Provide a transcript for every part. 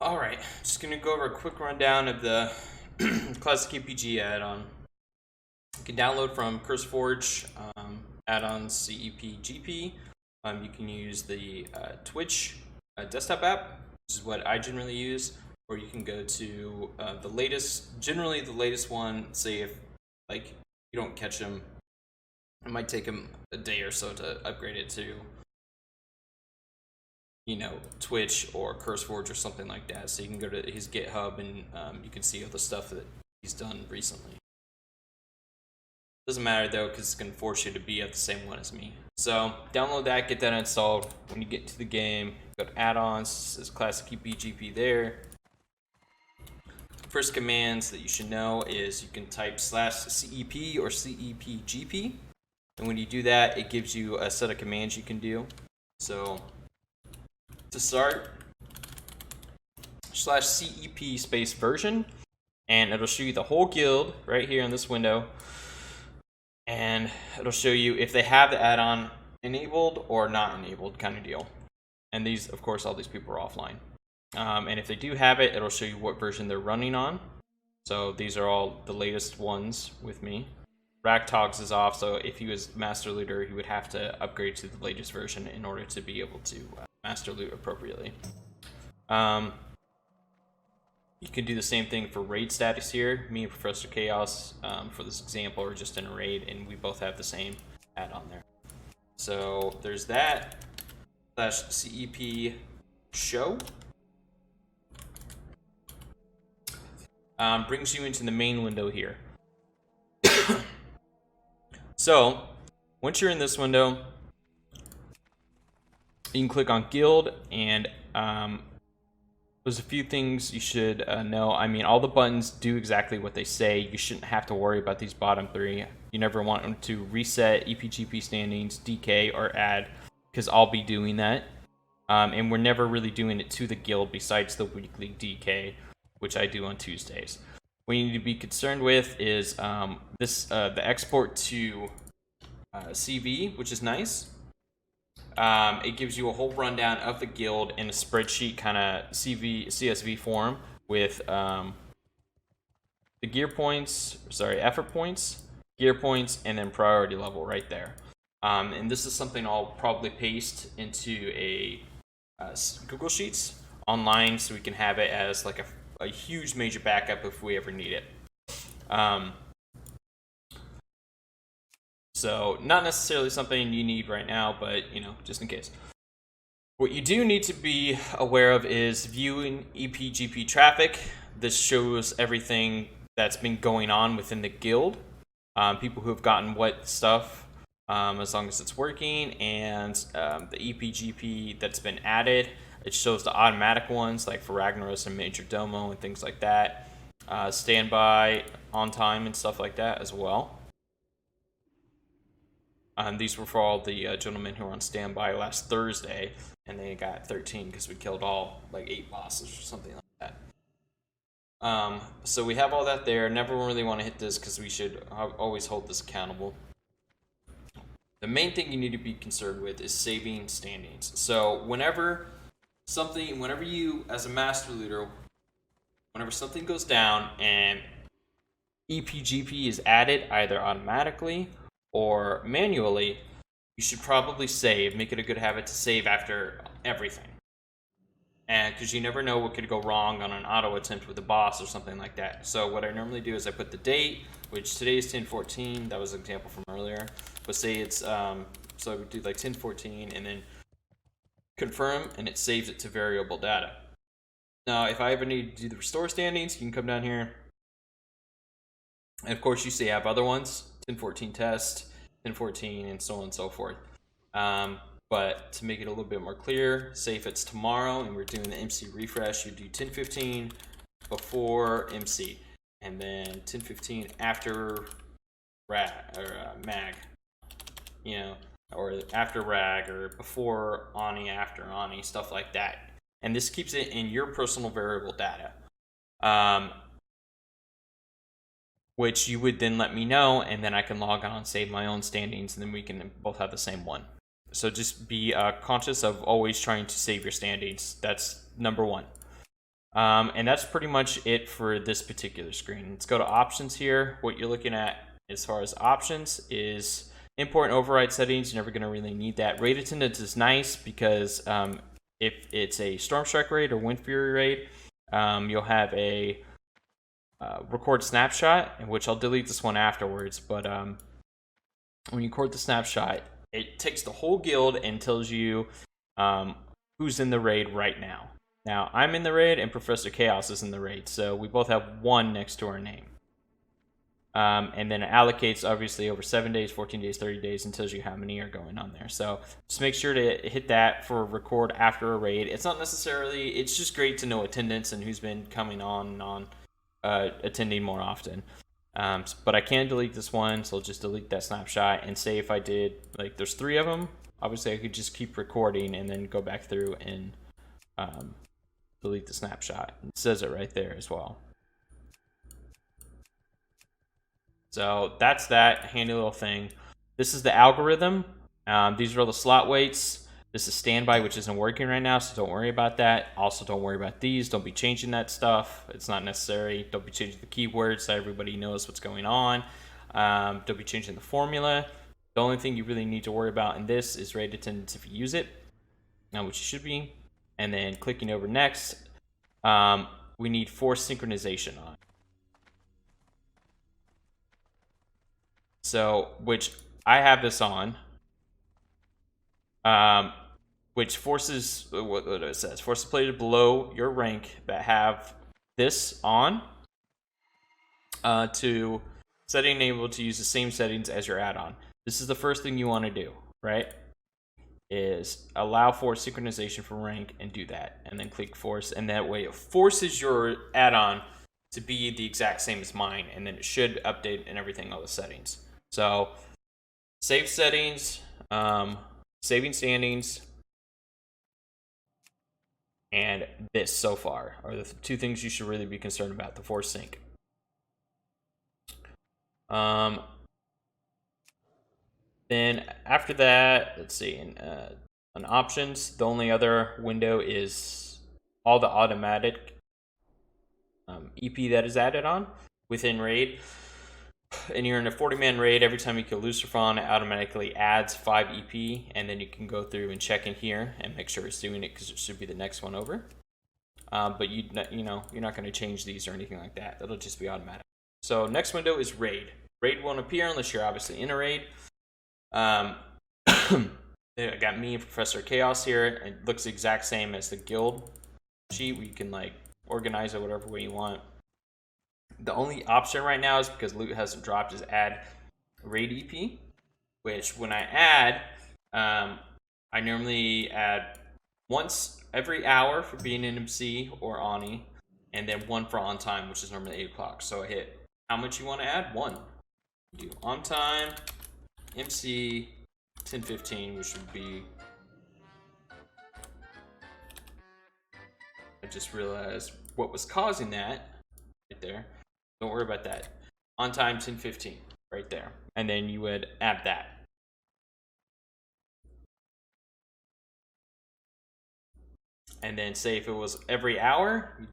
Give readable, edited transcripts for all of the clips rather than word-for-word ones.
Alright, just going to go over a quick rundown of the classic CEPG add-on. You can download from CurseForge add-on CEPGP. You can use the Twitch desktop app, which is what I generally use, or you can go to the latest, generally the latest one. Say if like you don't catch them, it might take them a day or so to upgrade it to Twitch or CurseForge or something like that. So you can go to his GitHub and you can see all the stuff that he's done recently. Doesn't matter though, because it's going to force you to be at the same one as me. So download that, get that installed. When you get to the game, go to add-ons, there's classic CEPGP there. First commands that you should know is you can type /CEP or CEPGP. And when you do that, it gives you a set of commands you can do. So to start, /CEP space version, and it'll show you the whole guild right here in this window, and it'll show you if they have the add-on enabled or not enabled kind of deal. And these, of course, all these people are offline. And if they do have it, it'll show you what version they're running on. So these are all the latest ones with me. Ragtogs is off, so if he was master looter, he would have to upgrade to the latest version in order to be able to master loot appropriately. You can do the same thing for raid status here. Me and Professor Chaos, for this example, are just in a raid, and we both have the same add-on there. So there's that. /CEP show. Brings you into the main window here. So once you're in this window, you can click on guild, and there's a few things you should know. I mean, all the buttons do exactly what they say. You shouldn't have to worry about these bottom three. You never want them to reset EPGP standings, DK, or add, because I'll be doing that. And we're never really doing it to the guild besides the weekly DK, which I do on Tuesdays. What you need to be concerned with is the export to CV, which is nice. It gives you a whole rundown of the guild in a spreadsheet kind of CSV form with the gear points, effort points, gear points, and then priority level right there. And this is something I'll probably paste into a Google Sheets online so we can have it as like a huge major backup if we ever need it. So not necessarily something you need right now, but just in case. What you do need to be aware of is viewing EPGP traffic. This shows everything that's been going on within the guild, people who have gotten what stuff, as long as it's working, and the EPGP that's been added. It shows the automatic ones like for Ragnaros and Major Domo and things like that. Standby, on time, and stuff like that as well. These were for all the gentlemen who were on standby last Thursday, and they got 13 because we killed all like 8 bosses or something like that. So we have all that there. Never really want to hit this because we should always hold this accountable. The main thing you need to be concerned with is saving standings. So whenever you, as a master looter, whenever something goes down and EPGP is added either automatically or manually, you should probably save. Make it a good habit to save after everything. And because you never know what could go wrong on an auto attempt with a boss or something like that. So what I normally do is I put the date, which today is 10/14. That was an example from earlier. But say it's, so I would do like 10/14 and then confirm, and it saves it to variable data. Now, if I ever need to do the restore standings, you can come down here. And of course, you see I have other ones, 10/14 test, 10/14, and so on and so forth. But to make it a little bit more clear, say if it's tomorrow and we're doing the MC refresh, you do 10/15 before MC, and then 10/15 after mag, or after rag, or before Ani, after Ani, stuff like that. And this keeps it in your personal variable data, which you would then let me know, and then I can log on and save my own standings, and then we can both have the same one. So just be conscious of always trying to save your standings. That's number one. And that's pretty much it for this particular screen. Let's go to options here. What you're looking at as far as options is import and override settings. You're never going to really need that. Raid attendance is nice because if it's a Storm Strike raid or Wind Fury raid, you'll have a record snapshot, in which I'll delete this one afterwards. But when you record the snapshot, it takes the whole guild and tells you who's in the raid right now. Now, I'm in the raid and Professor Chaos is in the raid, so we both have 1 next to our name. And then it allocates, obviously, over 7 days, 14 days, 30 days, and tells you how many are going on there. So just make sure to hit that for record after a raid. It's not necessarily, it's just great to know attendance and who's been coming on attending more often. But I can delete this one, so I'll just delete that snapshot and say if I did, like, there's 3 of them, obviously I could just keep recording and then go back through and delete the snapshot. It says it right there as well. So that's that handy little thing. This is the algorithm. These are all the slot weights. This is standby, which isn't working right now, so don't worry about that. Also, don't worry about these. Don't be changing that stuff. It's not necessary. Don't be changing the keywords so everybody knows what's going on. Don't be changing the formula. The only thing you really need to worry about in this is raid attendance if you use it, which you should be. And then clicking over next, we need force synchronization on. So, which I have this on, which forces, what it says, forces players below your rank that have this on to setting able to use the same settings as your add-on. This is the first thing you want to do, right? Is allow force synchronization for rank and do that, and then click force, and that way it forces your add-on to be the exact same as mine, and then it should update and everything, all the settings. So save settings, saving standings, and this so far are the 2 things you should really be concerned about, the force sync. Then after that, let's see, on options, the only other window is all the automatic EP that is added on within raid. And you're in a 40-man raid, every time you kill Luciferon, it automatically adds 5 EP, and then you can go through and check in here and make sure it's doing it because it should be the next one over. But you're not going to change these or anything like that. That'll just be automatic. So next window is raid. Raid won't appear unless you're obviously in a raid. I got me and Professor Chaos here. It looks the exact same as the guild sheet where you can like organize it whatever way you want. The only option right now is because loot hasn't dropped is add raid EP, which when I add, I normally add once every hour for being an MC or Ani, and then 1 for on time, which is normally 8 o'clock. So I hit how much you want to add? 1. Do on time, MC, 10:15, which would be. I just realized what was causing that right there. Don't worry about that. On time, 10:15, right there. And then you would add that. And then say if it was every hour, you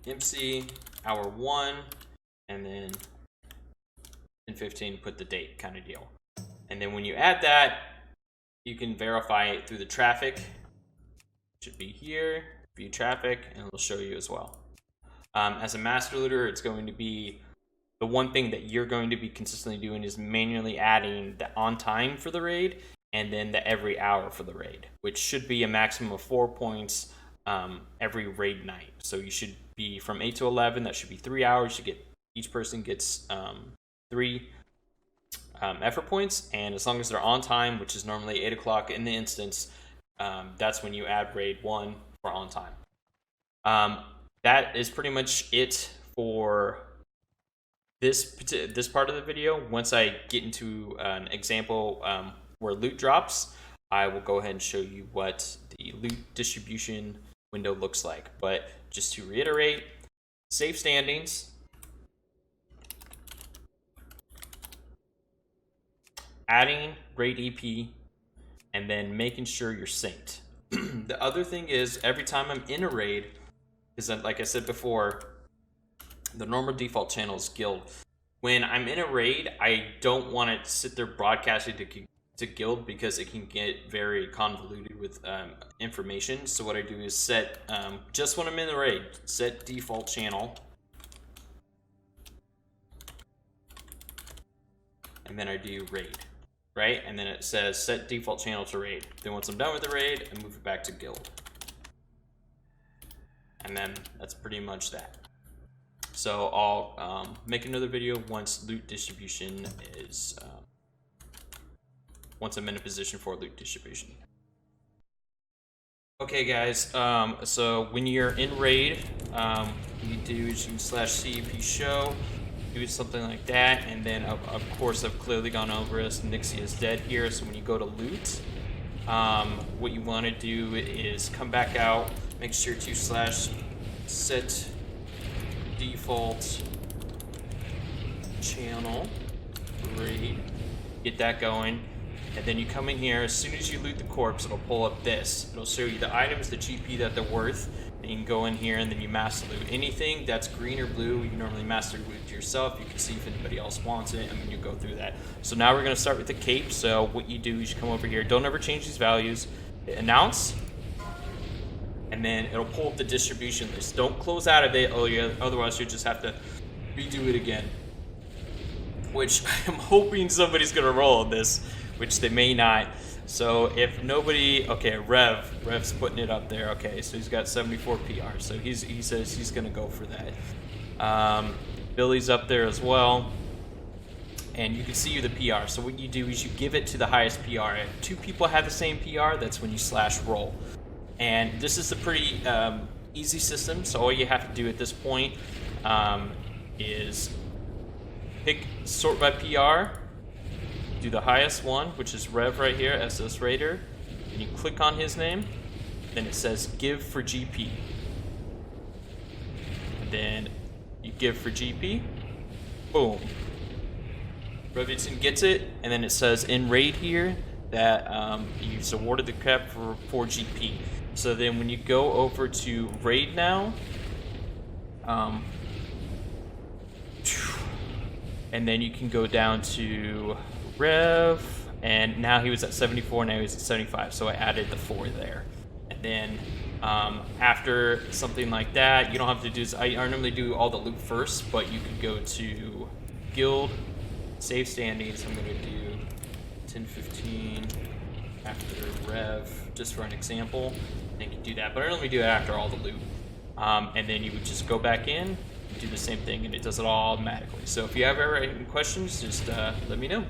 do MC, hour 1, and then 10:15, put the date kind of deal. And then when you add that, you can verify it through the traffic. It should be here, view traffic, and it'll show you as well. As a master looter, it's going to be the one thing that you're going to be consistently doing is manually adding the on time for the raid and then the every hour for the raid, which should be a maximum of 4 points every raid night. So you should be from 8 to 11. That should be 3 hours. Each person gets 3 effort points, and as long as they're on time, which is normally 8 o'clock in the instance, that's when you add raid 1 for on time. That is pretty much it for this part of the video. Once I get into an example where loot drops, I will go ahead and show you what the loot distribution window looks like. But just to reiterate, save standings, adding raid EP, and then making sure you're synced. The other thing is every time I'm in a raid, is that, like I said before, the normal default channel is guild. When I'm in a raid, I don't want to sit there broadcasting to guild because it can get very convoluted with information. So what I do is set, just when I'm in the raid, set default channel. And then I do raid, right? And then it says set default channel to raid. Then once I'm done with the raid, I move it back to guild. And then that's pretty much that. So I'll make another video once loot distribution is, once I'm in a position for loot distribution. Okay guys, so when you're in raid, you do is you /CEP show, do something like that, and then of course I've clearly gone over this, Nixie is dead here, so when you go to loot, what you want to do is come back out, make sure to /set default channel raid, get that going, and then you come in here. As soon as you loot the corpse, it'll pull up this. It'll show you the items, the GP that they're worth, and you can go in here and then you master loot anything that's green or blue. You normally master loot yourself. You can see if anybody else wants it, and then you go through that. So now we're going to start with the cape. So what you do is you come over here, don't ever change these values, hit announce, and then it'll pull up the distribution list. Don't close out of it, otherwise you'll just have to redo it again. Which I'm hoping somebody's gonna roll on this, which they may not. So if nobody, okay, Rev's putting it up there. Okay, so he's got 74 PR. So he says he's gonna go for that. Billy's up there as well, and you can see the PR. So what you do is you give it to the highest PR. If 2 people have the same PR, that's when you /roll. And this is a pretty easy system, so all you have to do at this point is sort by PR, do the highest one, which is Rev right here, SS Raider, and you click on his name, then it says give for GP. And then you give for GP, boom. Revington gets it, and then it says in raid here that you've awarded the cap for 4 GP. So then when you go over to raid now, and then you can go down to Rev, and now he was at 74, now he's at 75, so I added the 4 there. And then after something like that, you don't have to do this. I normally do all the loot first, but you could go to guild, save standings. I'm gonna do 1015 after Rev, just for an example. And you can do that, but I normally do it after all the loot. And then you would just go back in, do the same thing, and it does it all automatically. So if you have ever any questions, just let me know.